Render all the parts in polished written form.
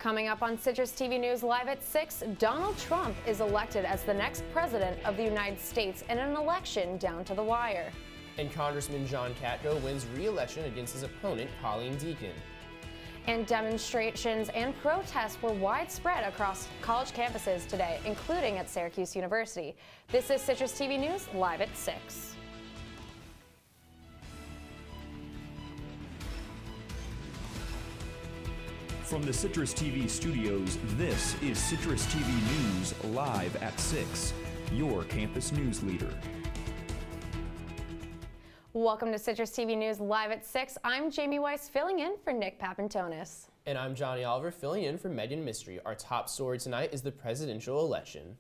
Coming up on Citrus TV News Live at 6, Donald Trump is elected as the next president of the United States in an election down to the wire. And Congressman John Katko wins re-election against his opponent, Colleen Deacon. And demonstrations and protests were widespread across college campuses today, including at Syracuse University. This is Citrus TV News Live at 6. From the Citrus TV studios, this is Citrus TV News Live at 6, your campus news leader. Welcome to Citrus TV News Live at 6. I'm Jamie Weiss, filling in for Nick Papantonis. And I'm Johnny Oliver, filling in for Megan Mystery. Our top story tonight is the presidential election.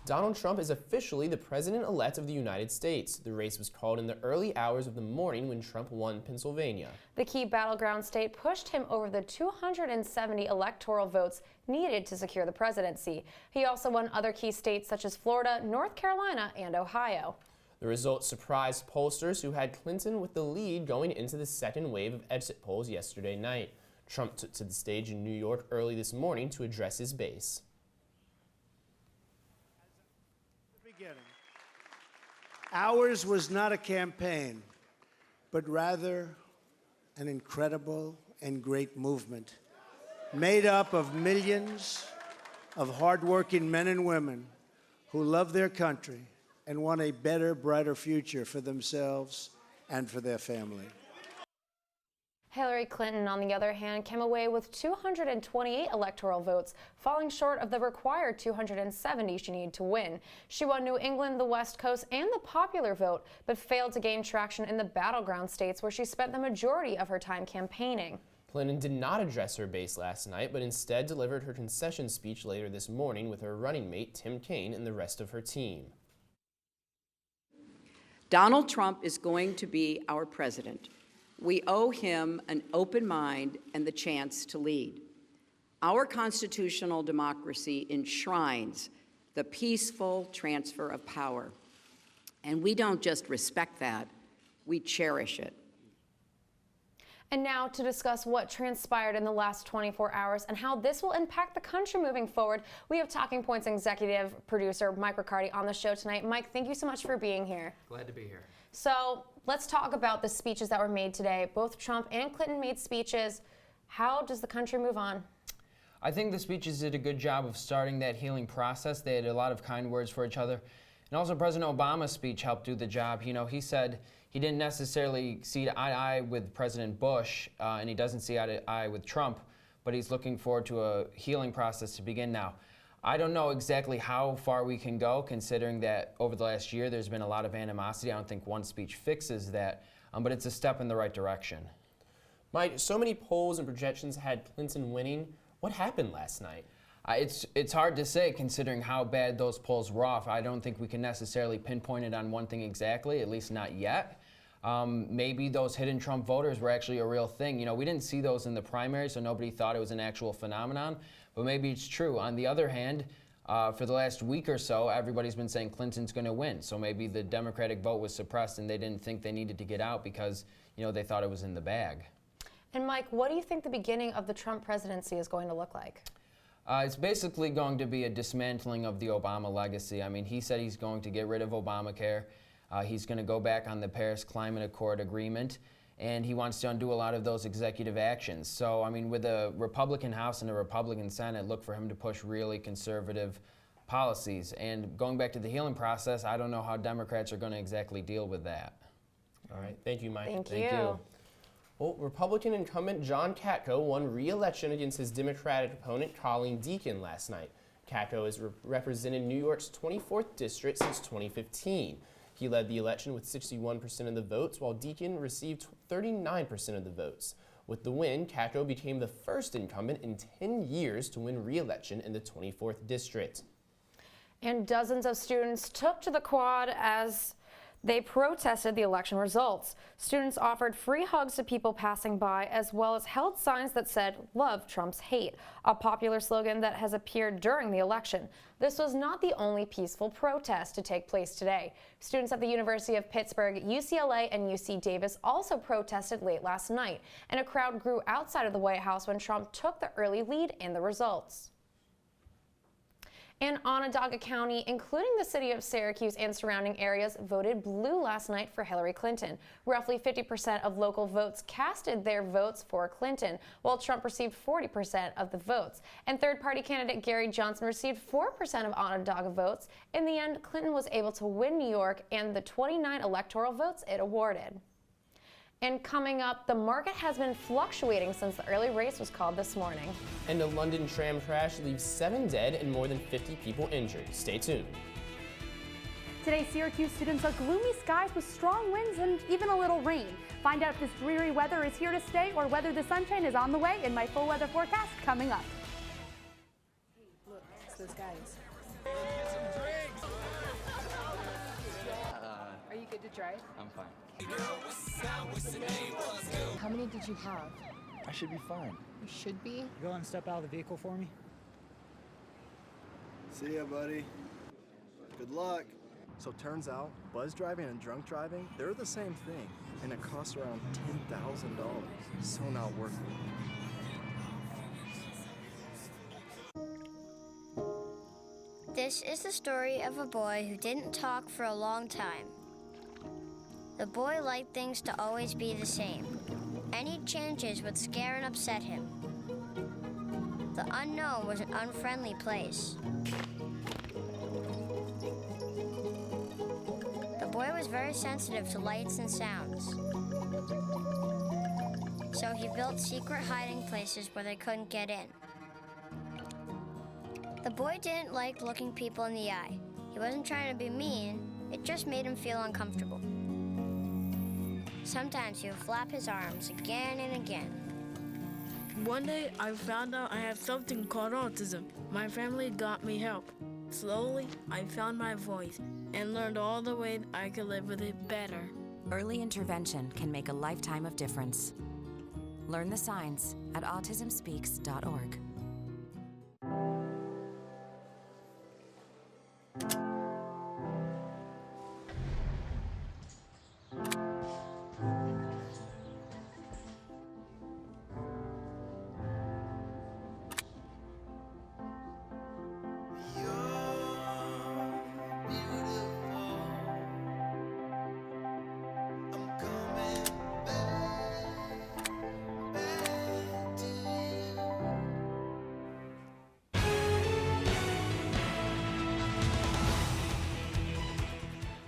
Donald Trump is officially the president-elect of the United States. The race was called in the early hours of the morning when Trump won Pennsylvania. The key battleground state pushed him over the 270 electoral votes needed to secure the presidency. He also won other key states such as Florida, North Carolina, and Ohio. The results surprised pollsters who had Clinton with the lead going into the second wave of exit polls yesterday night. Trump took to the stage in New York early this morning to address his base. Ours was not a campaign, but rather an incredible and great movement made up of millions of hardworking men and women who love their country and want a better, brighter future for themselves and for their family. Hillary Clinton, on the other hand, came away with 228 electoral votes, falling short of the required 270 she needed to win. She won New England, the West Coast, and the popular vote, but failed to gain traction in the battleground states where she spent the majority of her time campaigning. Clinton did not address her base last night, but instead delivered her concession speech later this morning with her running mate, Tim Kaine, and the rest of her team. Donald Trump is going to be our president. We owe him an open mind and the chance to lead. Our constitutional democracy enshrines the peaceful transfer of power. And we don't just respect that, we cherish it. And now to discuss what transpired in the last 24 hours and how this will impact the country moving forward, we have Talking Points executive producer Mike Riccardi on the show tonight. Mike, thank you so much for being here. Glad to be here. So let's talk about the speeches that were made today. Both Trump and Clinton made speeches. How does the country move on? I think the speeches did a good job of starting that healing process. They had a lot of kind words for each other. And also President Obama's speech helped do the job. You know, he said he didn't necessarily see eye to eye with President Bush, and he doesn't see eye to eye with Trump, but he's looking forward to a healing process to begin now. I don't know exactly how far we can go, considering that over the last year there's been a lot of animosity. I don't think one speech fixes that, but it's a step in the right direction. Mike, so many polls and projections had Clinton winning. What happened last night? It's hard to say, considering how bad those polls were off. I don't think we can necessarily pinpoint it on one thing exactly, at least not yet. Maybe those hidden Trump voters were actually a real thing. You know, we didn't see those in the primary, so nobody thought it was an actual phenomenon, but maybe it's true. On the other hand, for the last week or so, everybody's been saying Clinton's going to win, so maybe the Democratic vote was suppressed and they didn't think they needed to get out because, you know, they thought it was in the bag. And Mike, what do you think the beginning of the Trump presidency is going to look like? It's basically going to be a dismantling of the Obama legacy. I mean, he said he's going to get rid of Obamacare. He's going to go back on the Paris Climate Accord agreement, and he wants to undo a lot of those executive actions. So, I mean, with a Republican House and a Republican Senate, look for him to push really conservative policies. And going back to the healing process, I don't know how Democrats are going to exactly deal with that. All right. Thank you, Mike. Thank you. Well, Republican incumbent John Katko won re-election against his Democratic opponent Colleen Deacon last night. Katko has represented New York's 24th district since 2015. He led the election with 61% of the votes, while Deacon received 39% of the votes. With the win, Katko became the first incumbent in 10 years to win re-election in the 24th district. And dozens of students took to the quad as They protested the election results. Students offered free hugs to people passing by, as well as held signs that said, "Love Trump's hate," a popular slogan that has appeared during the election. This was not the only peaceful protest to take place today. Students at the University of Pittsburgh, UCLA, and UC Davis also protested late last night, and a crowd grew outside of the White House when Trump took the early lead in the results. In Onondaga County, including the city of Syracuse and surrounding areas, voted blue last night for Hillary Clinton. Roughly 50% of local votes casted their votes for Clinton, while Trump received 40% of the votes. And third-party candidate Gary Johnson received 4% of Onondaga votes. In the end, Clinton was able to win New York and the 29 electoral votes it awarded. And coming up, the market has been fluctuating since the early race was called this morning. And a London tram crash leaves 7 dead and more than 50 people injured. Stay tuned. Today, Syracuse students saw gloomy skies with strong winds and even a little rain. Find out if this dreary weather is here to stay or whether the sunshine is on the way in my full weather forecast coming up. Hey, look, it's those guys. Are you good to drive? I'm fine. How many did you have? I should be fine. You should be. Go and step out of the vehicle for me. See ya, buddy. Good luck. So turns out, buzz driving and drunk driving, they're the same thing, and it costs around $10,000. So not worth it. This is the story of a boy who didn't talk for a long time. The boy liked things to always be the same. Any changes would scare and upset him. The unknown was an unfriendly place. The boy was very sensitive to lights and sounds. So he built secret hiding places where they couldn't get in. The boy didn't like looking people in the eye. He wasn't trying to be mean, it just made him feel uncomfortable. Sometimes he would flap his arms again and again. One day, I found out I had something called autism. My family got me help. Slowly, I found my voice and learned all the ways I could live with it better. Early intervention can make a lifetime of difference. Learn the signs at autismspeaks.org.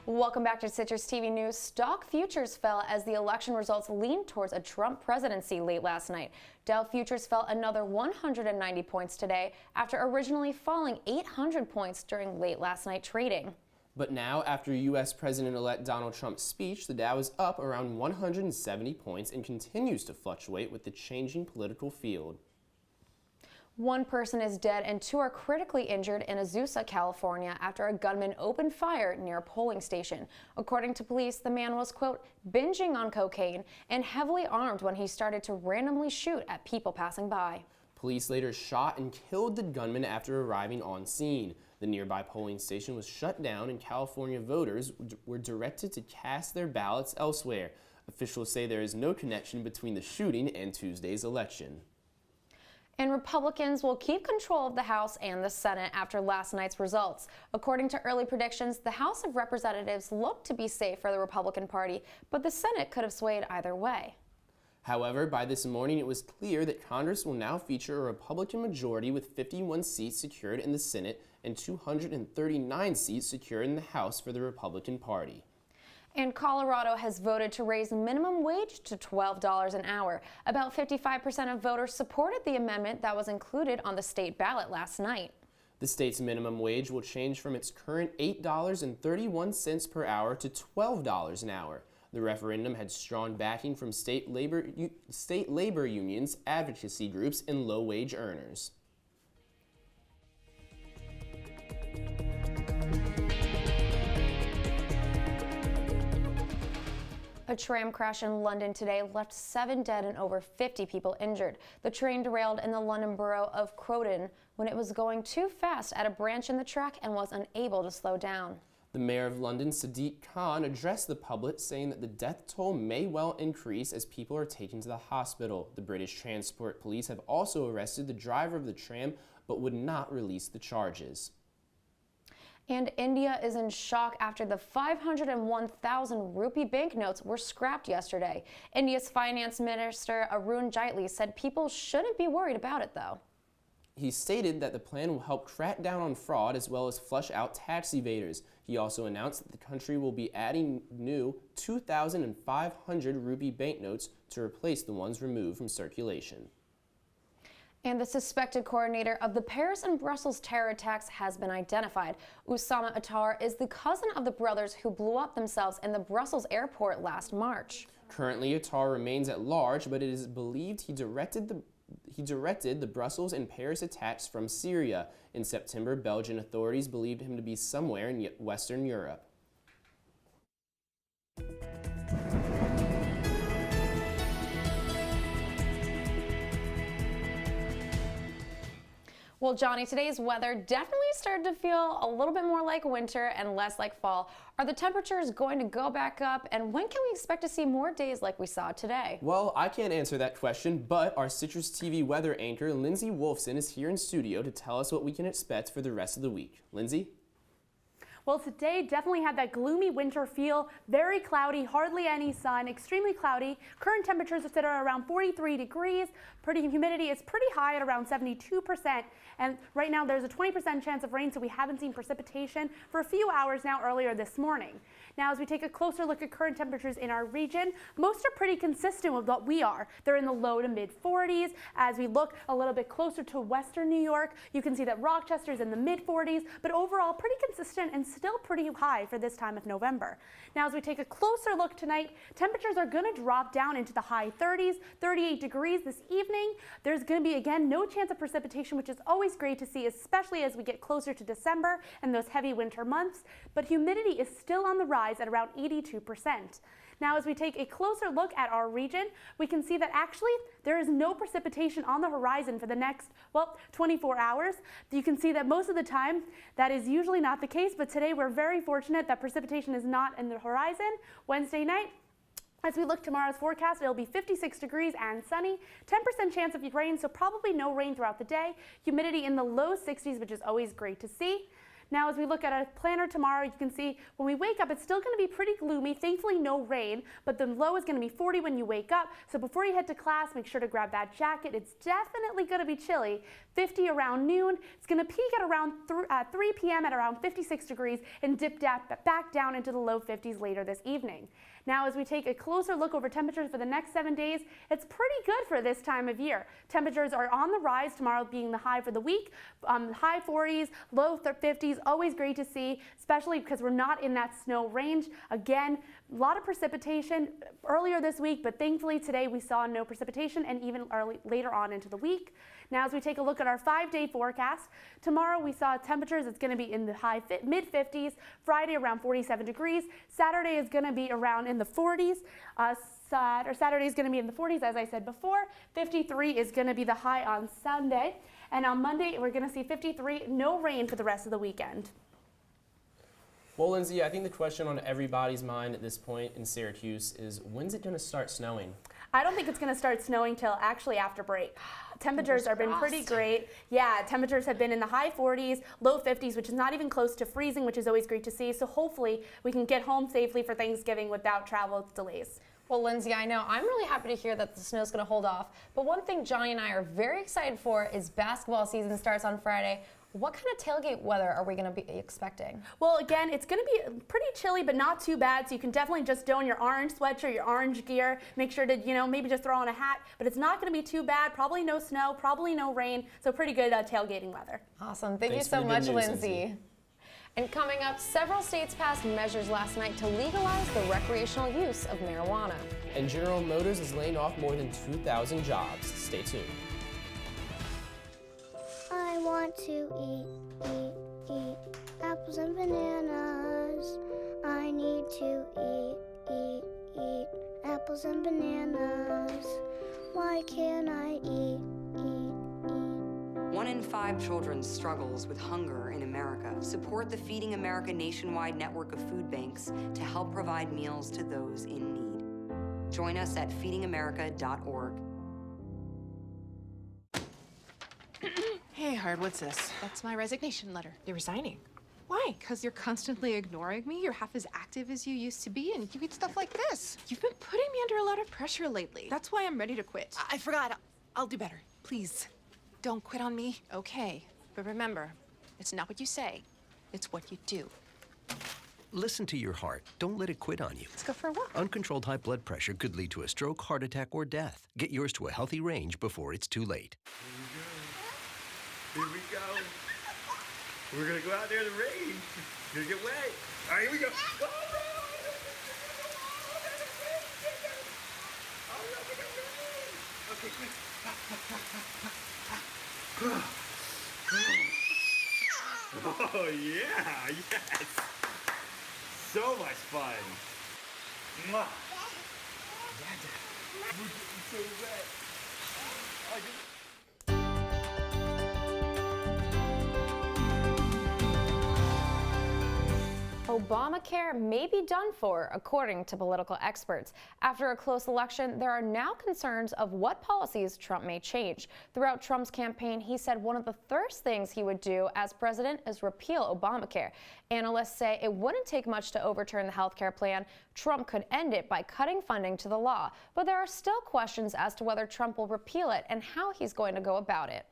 Welcome back to Citrus TV News. Stock futures fell as the election results leaned towards a Trump presidency late last night. Dow futures fell another 190 points today after originally falling 800 points during late last night trading. But now, after U.S. President-elect Donald Trump's speech, the Dow is up around 170 points and continues to fluctuate with the changing political field. One person is dead and 2 are critically injured in Azusa, California, after a gunman opened fire near a polling station. According to police, the man was, quote, binging on cocaine and heavily armed when he started to randomly shoot at people passing by. Police later shot and killed the gunman after arriving on scene. The nearby polling station was shut down and California voters were directed to cast their ballots elsewhere. Officials say there is no connection between the shooting and Tuesday's election. And Republicans will keep control of the House and the Senate after last night's results. According to early predictions, the House of Representatives looked to be safe for the Republican Party, but the Senate could have swayed either way. However, by this morning, it was clear that Congress will now feature a Republican majority with 51 seats secured in the Senate and 239 seats secured in the House for the Republican Party. And Colorado has voted to raise minimum wage to $12 an hour. About 55% of voters supported the amendment that was included on the state ballot last night. The state's minimum wage will change from its current $8.31 per hour to $12 an hour. The referendum had strong backing from state labor unions, advocacy groups, and low-wage earners. A tram crash in London today left 7 dead and over 50 people injured. The train derailed in the London borough of Croydon when it was going too fast at a branch in the track and was unable to slow down. The mayor of London, Sadiq Khan, addressed the public, saying that the death toll may well increase as people are taken to the hospital. The British Transport Police have also arrested the driver of the tram, but would not release the charges. And India is in shock after the 501,000 rupee banknotes were scrapped yesterday. India's finance minister Arun Jaitley said people shouldn't be worried about it, though. He stated that the plan will help crack down on fraud as well as flush out tax evaders. He also announced that the country will be adding new 2,500 rupee banknotes to replace the ones removed from circulation. And the suspected coordinator of the Paris and Brussels terror attacks has been identified. Oussama Attar is the cousin of the brothers who blew up themselves in the Brussels airport last March. Currently, Attar remains at large, but it is believed he directed the Brussels and Paris attacks from Syria. In September, Belgian authorities believed him to be somewhere in Western Europe. Well, Johnny, today's weather definitely started to feel a little bit more like winter and less like fall. Are the temperatures going to go back up, and when can we expect to see more days like we saw today? Well, I can't answer that question, but our Citrus TV weather anchor, Lindsay Wolfson, is here in studio to tell us what we can expect for the rest of the week. Lindsay? Well, today definitely had that gloomy winter feel, very cloudy, hardly any sun, extremely cloudy. Current temperatures sit at around 43 degrees. Humidity is pretty high at around 72%. And right now there's a 20% chance of rain, so we haven't seen precipitation for a few hours now earlier this morning. Now, as we take a closer look at current temperatures in our region, most are pretty consistent with what we are. They're in the low to mid 40s. As we look a little bit closer to western New York, you can see that Rochester's in the mid 40s, but overall pretty consistent and still pretty high for this time of November. Now, as we take a closer look tonight, temperatures are going to drop down into the high 30s, 38 degrees this evening. There's going to be, again, no chance of precipitation, which is always great to see, especially as we get closer to December and those heavy winter months. But humidity is still on the rise at around 82%. Now, as we take a closer look at our region, we can see that actually there is no precipitation on the horizon for the next, 24 hours. You can see that most of the time that is usually not the case, but today we're very fortunate that precipitation is not in the horizon. Wednesday night, as we look tomorrow's forecast, it'll be 56 degrees and sunny, 10% chance of rain, so probably no rain throughout the day. Humidity in the low 60s, which is always great to see. Now, as we look at our planner tomorrow, you can see when we wake up, it's still going to be pretty gloomy. Thankfully, no rain, but the low is going to be 40 when you wake up. So before you head to class, make sure to grab that jacket. It's definitely going to be chilly. 50 around noon. It's going to peak at around 3 p.m. at around 56 degrees and dip back down into the low 50s later this evening. Now, as we take a closer look over temperatures for the next 7 days, it's pretty good for this time of year. Temperatures are on the rise, tomorrow being the high for the week. High 40s, low 50s, always great to see, especially because we're not in that snow range. Again, a lot of precipitation earlier this week, but thankfully today we saw no precipitation and even later on into the week. Now, as we take a look at our 5-day forecast, tomorrow we saw temperatures, it's going to be in the mid 50s, Friday around 47 degrees, Saturday is going to be around in the 40s, Saturday is going to be in the 40s, as I said before. 53 is going to be the high on Sunday, and on Monday we're going to see 53, no rain for the rest of the weekend. Well, Lindsay, I think the question on everybody's mind at this point in Syracuse is, when's it going to start snowing? I don't think it's going to start snowing till actually after break. Temperatures have been pretty great. Yeah, temperatures have been in the high 40s, low 50s, which is not even close to freezing, which is always great to see. So hopefully we can get home safely for Thanksgiving without travel delays. Well, Lindsay, I know I'm really happy to hear that the snow's going to hold off. But one thing Johnny and I are very excited for is basketball season starts on Friday. What kind of tailgate weather are we going to be expecting? Well, again, it's going to be pretty chilly, but not too bad. So you can definitely just don your orange sweatshirt, your orange gear. Make sure to, maybe just throw on a hat. But it's not going to be too bad. Probably no snow, probably no rain. So pretty good tailgating weather. Awesome. Thank you so much, Lindsay. And coming up, several states passed measures last night to legalize the recreational use of marijuana. And General Motors is laying off more than 2,000 jobs. Stay tuned. I want to eat apples and bananas. I need to eat apples and bananas. Why can't I eat? 1 in 5 children struggles with hunger in America. Support the Feeding America nationwide network of food banks to help provide meals to those in need. Join us at feedingamerica.org. Hey, Hard, what's this? That's my resignation letter. You're resigning? Why? Because you're constantly ignoring me. You're half as active as you used to be, and you get stuff like this. You've been putting me under a lot of pressure lately. That's why I'm ready to quit. I forgot. I'll do better. Please, don't quit on me. Okay. But remember, it's not what you say. It's what you do. Listen to your heart. Don't let it quit on you. Let's go for a walk. Uncontrolled high blood pressure could lead to a stroke, heart attack, or death. Get yours to a healthy range before it's too late. Here we go. We're gonna go out there in the rain. Gonna get wet. All right, here we go. Okay, quick. Oh yeah, yes. So much fun. Mwah. We're getting so wet. Obamacare may be done for, according to political experts. After a close election, there are now concerns of what policies Trump may change. Throughout Trump's campaign, he said one of the first things he would do as president is repeal Obamacare. Analysts say it wouldn't take much to overturn the health care plan. Trump could end it by cutting funding to the law. But there are still questions as to whether Trump will repeal it and how he's going to go about it.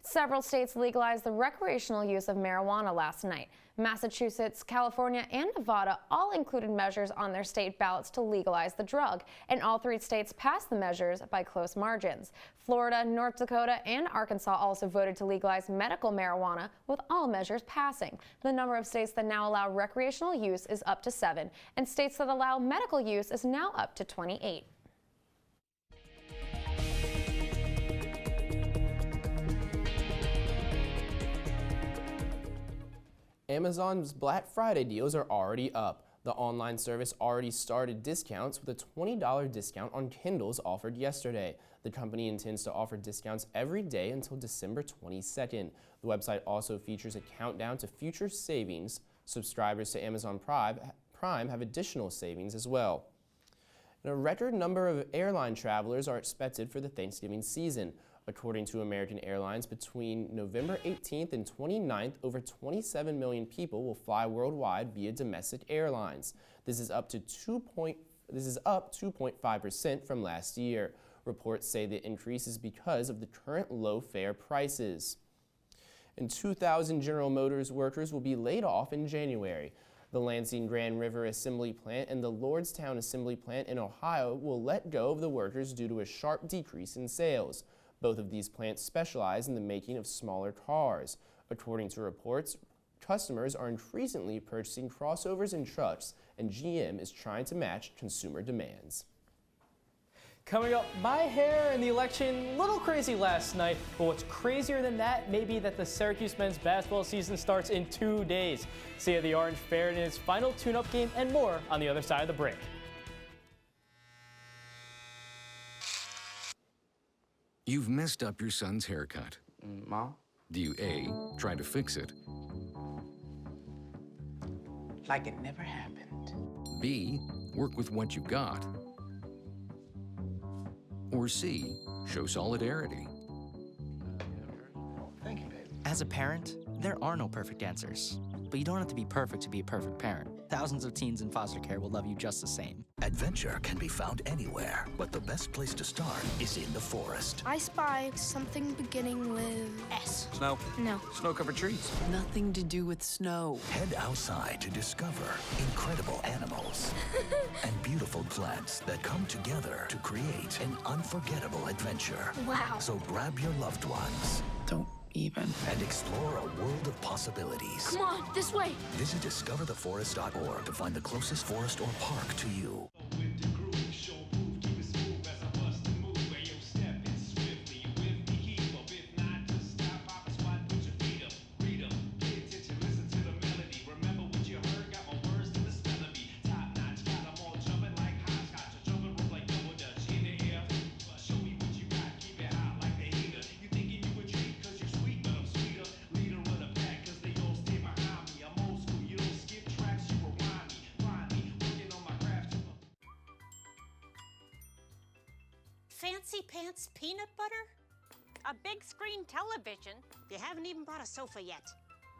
Several states legalized the recreational use of marijuana last night. Massachusetts, California, and Nevada all included measures on their state ballots to legalize the drug, and all 3 states passed the measures by close margins. Florida, North Dakota, and Arkansas also voted to legalize medical marijuana, with all measures passing. The number of states that now allow recreational use is up to 7, and states that allow medical use is now up to 28. Amazon's Black Friday deals are already up. The online service already started discounts with a $20 discount on Kindles offered yesterday. The company intends to offer discounts every day until December 22nd. The website also features a countdown to future savings. Subscribers to Amazon Prime have additional savings as well. And a record number of airline travelers are expected for the Thanksgiving season. According to American Airlines, between November 18th and 29th, over 27 million people will fly worldwide via domestic airlines. This is up 2.5% from last year. Reports say the increase is because of the current low fare prices. And 2,000 General Motors workers will be laid off in January. The Lansing Grand River Assembly Plant and the Lordstown Assembly Plant in Ohio will let go of the workers due to a sharp decrease in sales. Both of these plants specialize in the making of smaller cars. According to reports, customers are increasingly purchasing crossovers and trucks, and GM is trying to match consumer demands. Coming up, my hair in the election, a little crazy last night, but what's crazier than that may be that the Syracuse men's basketball season starts in 2 days. See how the Orange fared in its final tune-up game and more on the other side of the break. You've messed up your son's haircut. Mom? Do you A, try to fix it? Like it never happened. B, work with what you got? Or C, show solidarity? Thank you, baby. As a parent, there are no perfect answers. But you don't have to be perfect to be a perfect parent. Thousands of teens in foster care will love you just the same. Adventure can be found anywhere, but the best place to start is in the forest. I spy something beginning with S. Snow? No. Snow-covered trees. Nothing to do with snow. Head outside to discover incredible animals and beautiful plants that come together to create an unforgettable adventure. Wow. So grab your loved ones. Don't even. And explore a world of possibilities. Come on, this way. Visit discovertheforest.org to find the closest forest or park to you. fancy pants peanut butter? A big screen television. You haven't even bought a sofa yet.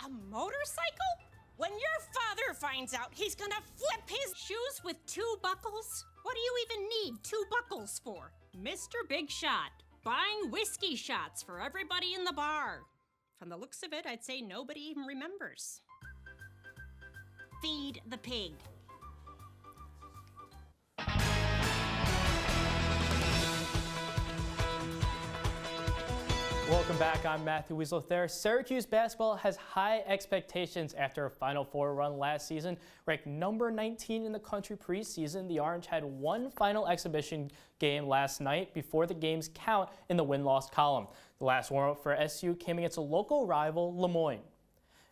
A motorcycle? When your father finds out, he's gonna flip his shoes with 2 buckles? What do you even need 2 buckles for? Mr. Big Shot, buying whiskey shots for everybody in the bar. From the looks of it, I'd say nobody even remembers. Feed the pig. Welcome back. I'm Matthew Weasel there. Syracuse basketball has high expectations after a Final Four run last season. Ranked number 19 in the country preseason, the Orange had one final exhibition game last night before the games count in the win-loss column. The last warm-up for SU came against a local rival, Lemoyne.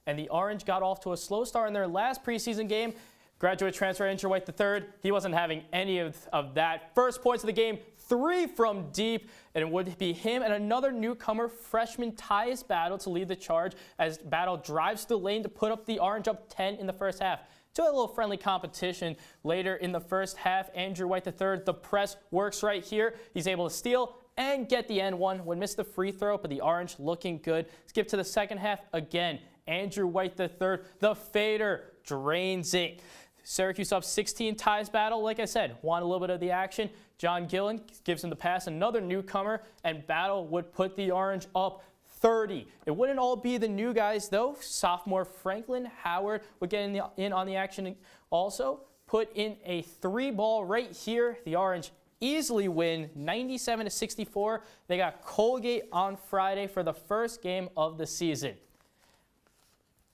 And the Orange got off to a slow start in their last preseason game. Graduate transfer Andrew White III, he wasn't having any of that. First points of the game, 3 from deep, and it would be him and another newcomer, freshman Tyus Battle, to lead the charge as Battle drives to the lane to put up the Orange up 10 in the first half. To a little friendly competition later in the first half, Andrew White III, the press works right here. He's able to steal and get the N1 when missed the free throw, but the Orange looking good. Skip to the second half again. Andrew White III, the fader, drains it. Syracuse up 16, Tyus Battle, like I said, want a little bit of the action. John Gillen gives him the pass, another newcomer, and Battle would put the Orange up 30. It wouldn't all be the new guys, though. Sophomore Franklin Howard would get in on the action also. Put in a 3-ball right here. The Orange easily win 97-64. They got Colgate on Friday for the first game of the season.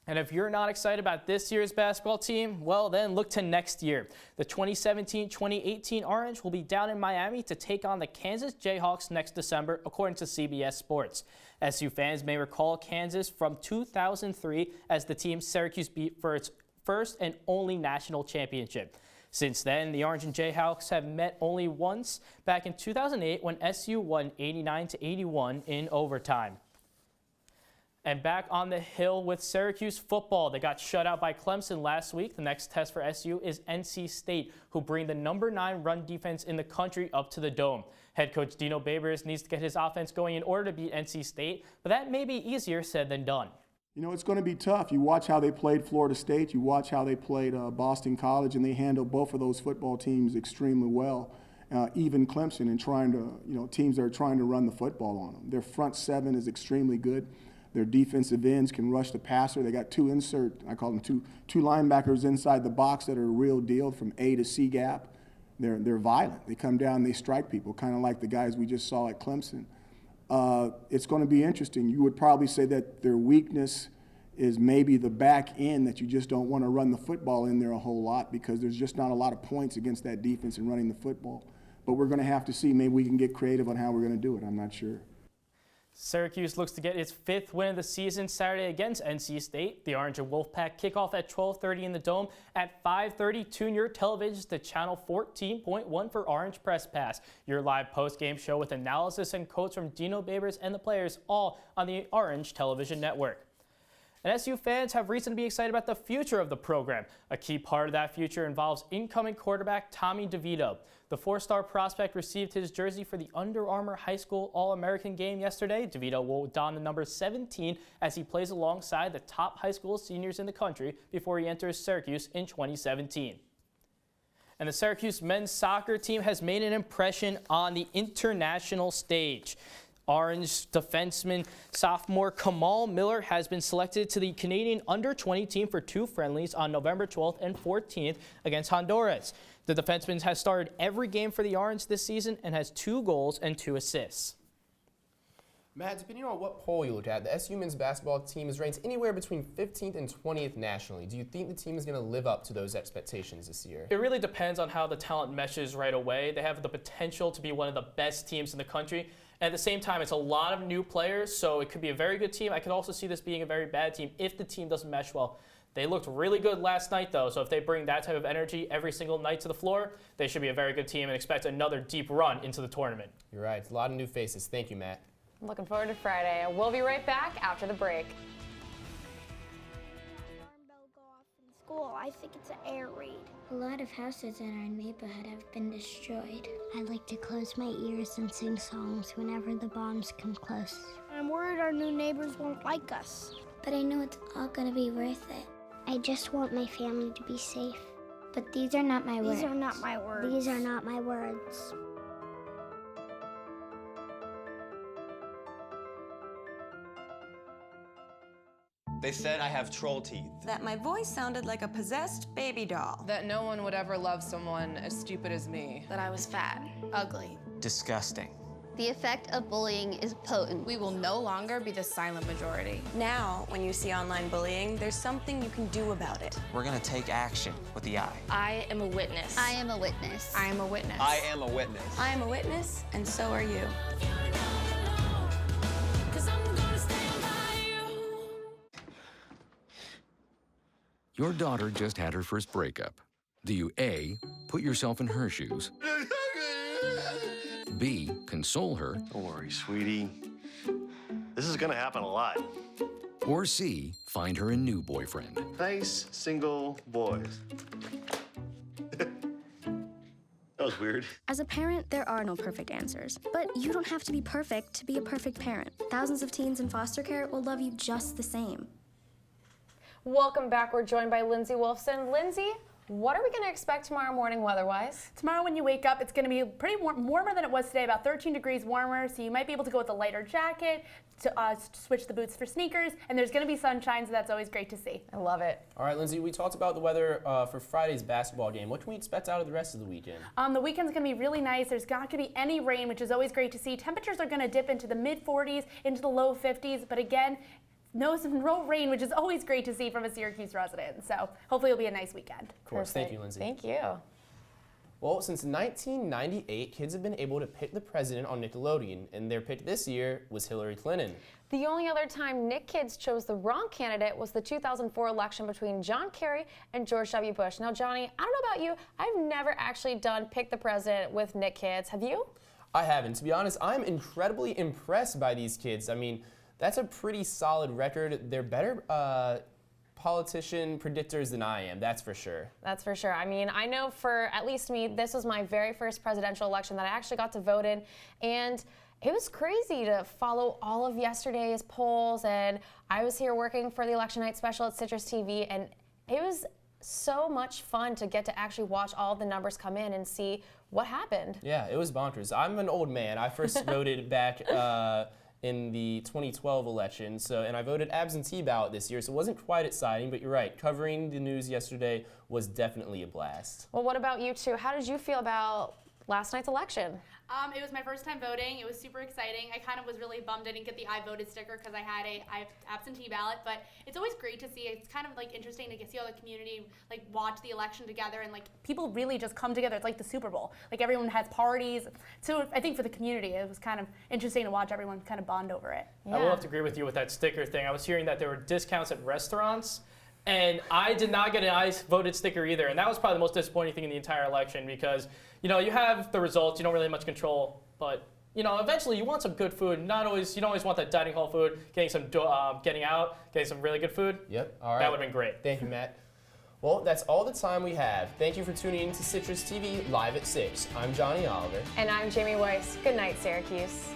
And if you're not excited about this year's basketball team, well, then look to next year. The 2017-2018 Orange will be down in Miami to take on the Kansas Jayhawks next December, according to CBS Sports. SU fans may recall Kansas from 2003 as the team Syracuse beat for its first and only national championship. Since then, the Orange and Jayhawks have met only once, back in 2008 when SU won 89-81 in overtime. And back on the hill with Syracuse football. They got shut out by Clemson last week. The next test for SU is NC State, who bring the number 9 run defense in the country up to the Dome. Head coach Dino Babers needs to get his offense going in order to beat NC State, but that may be easier said than done. You know, it's going to be tough. You watch how they played Florida State. You watch how they played Boston College, and they handled both of those football teams extremely well. Even Clemson, and trying to, teams that are trying to run the football on them. Their front 7 is extremely good. Their defensive ends can rush the passer. They got 2 I call them two linebackers inside the box that are a real deal from A to C gap. They're violent. They come down and they strike people, kind of like the guys we just saw at Clemson. It's going to be interesting. You would probably say that their weakness is maybe the back end, that you just don't want to run the football in there a whole lot because there's just not a lot of points against that defense in running the football. But we're going to have to see. Maybe we can get creative on how we're going to do it. I'm not sure. Syracuse looks to get its 5th win of the season Saturday against NC State. The Orange and Wolfpack kick off at 12:30 in the Dome. At 5:30, tune your televisions to channel 14.1 for Orange Press Pass, your live post-game show with analysis and quotes from Dino Babers and the players, all on the Orange Television Network. And SU fans have reason to be excited about the future of the program. A key part of that future involves incoming quarterback Tommy DeVito. The 4-star prospect received his jersey for the Under Armour High School All-American game yesterday. DeVito will don the number 17 as he plays alongside the top high school seniors in the country before he enters Syracuse in 2017. And the Syracuse men's soccer team has made an impression on the international stage. Orange defenseman sophomore Kamal Miller has been selected to the Canadian under-20 team for 2 friendlies on November 12th and 14th against Honduras. The defenseman has started every game for the Orange this season and has 2 goals and 2 assists. Matt, depending on what poll you look at, the SU men's basketball team is ranked anywhere between 15th and 20th nationally. Do you think the team is going to live up to those expectations this year? It really depends on how the talent meshes right away. They have the potential to be one of the best teams in the country. At the same time, it's a lot of new players, so it could be a very good team. I could also see this being a very bad team if the team doesn't mesh well. They looked really good last night, though, so if they bring that type of energy every single night to the floor, they should be a very good team and expect another deep run into the tournament. You're right. It's a lot of new faces. Thank you, Matt. I'm looking forward to Friday. We'll be right back after the break. school. I think it's an air raid. A lot of houses in our neighborhood have been destroyed. I like to close my ears and sing songs whenever the bombs come close. I'm worried our new neighbors won't like us. But I know it's all gonna be worth it. I just want my family to be safe. But these are not my words. These are not my words. These are not my words. They said I have troll teeth. That my voice sounded like a possessed baby doll. That no one would ever love someone as stupid as me. That I was fat, ugly. Disgusting. The effect of bullying is potent. We will no longer be the silent majority. Now, when you see online bullying, there's something you can do about it. We're gonna take action with the I. I am a witness. I am a witness. I am a witness. I am a witness. I am a witness, and so are you. Your daughter just had her first breakup. Do you A, put yourself in her shoes? B, console her? Don't worry, sweetie. This is gonna happen a lot. Or C, find her a new boyfriend? Nice, single boys. That was weird. As a parent, there are no perfect answers. But you don't have to be perfect to be a perfect parent. Thousands of teens in foster care will love you just the same. Welcome back. We're joined by Lindsay Wolfson. Lindsay, what are we going to expect tomorrow morning weather-wise? Tomorrow when you wake up, it's going to be pretty warmer than it was today, about 13 degrees warmer, so you might be able to go with a lighter jacket, to switch the boots for sneakers, and there's going to be sunshine, so that's always great to see. I love it. All right, Lindsay, we talked about the weather for Friday's basketball game. What can we expect out of the rest of the weekend? The weekend's going to be really nice. There's not going to be any rain, which is always great to see. Temperatures are going to dip into the mid-40s, into the low 50s, but again, no rain, which is always great to see from a Syracuse resident. So hopefully it'll be a nice weekend. Of course. Thank you, Lindsay. Thank you. Well, since 1998, kids have been able to pick the president on Nickelodeon, and their pick this year was Hillary Clinton. The only other time Nick kids chose the wrong candidate was the 2004 election between John Kerry and George W. Bush. Now, Johnny, I don't know about you, I've never actually done Pick the President with Nick kids. Have you? I haven't. To be honest, I'm incredibly impressed by these kids. I mean, that's a pretty solid record. They're better politician predictors than I am, that's for sure. That's for sure. I mean, I know for at least me, this was my very first presidential election that I actually got to vote in, and it was crazy to follow all of yesterday's polls, and I was here working for the election night special at CitrusTV, and it was so much fun to get to actually watch all the numbers come in and see what happened. Yeah, it was bonkers. I'm an old man. I first voted back in the 2012 election, and I voted absentee ballot this year, so it wasn't quite exciting, but you're right, covering the news yesterday was definitely a blast. Well, what about you two? How did you feel about last night's election? It was my first time voting. It was super exciting. I kind of was really bummed I didn't get the I voted sticker because I had a absentee ballot, but it's always great to see. It's kind of like interesting to see all the community like watch the election together, and like people really just come together. It's like the Super Bowl. Like everyone has parties. So I think for the community, it was kind of interesting to watch everyone kind of bond over it. Yeah. I will have to agree with you with that sticker thing. I was hearing that there were discounts at restaurants, and I did not get an I voted sticker either, and that was probably the most disappointing thing in the entire election because, you know, you have the results, you don't really have much control, but, you know, eventually you want some good food. You don't always want that dining hall food, getting some really good food. Yep, all right. That would have been great. Thank you, Matt. Well, that's all the time we have. Thank you for tuning in to Citrus TV live at 6. I'm Johnny Oliver. And I'm Jamie Weiss. Good night, Syracuse.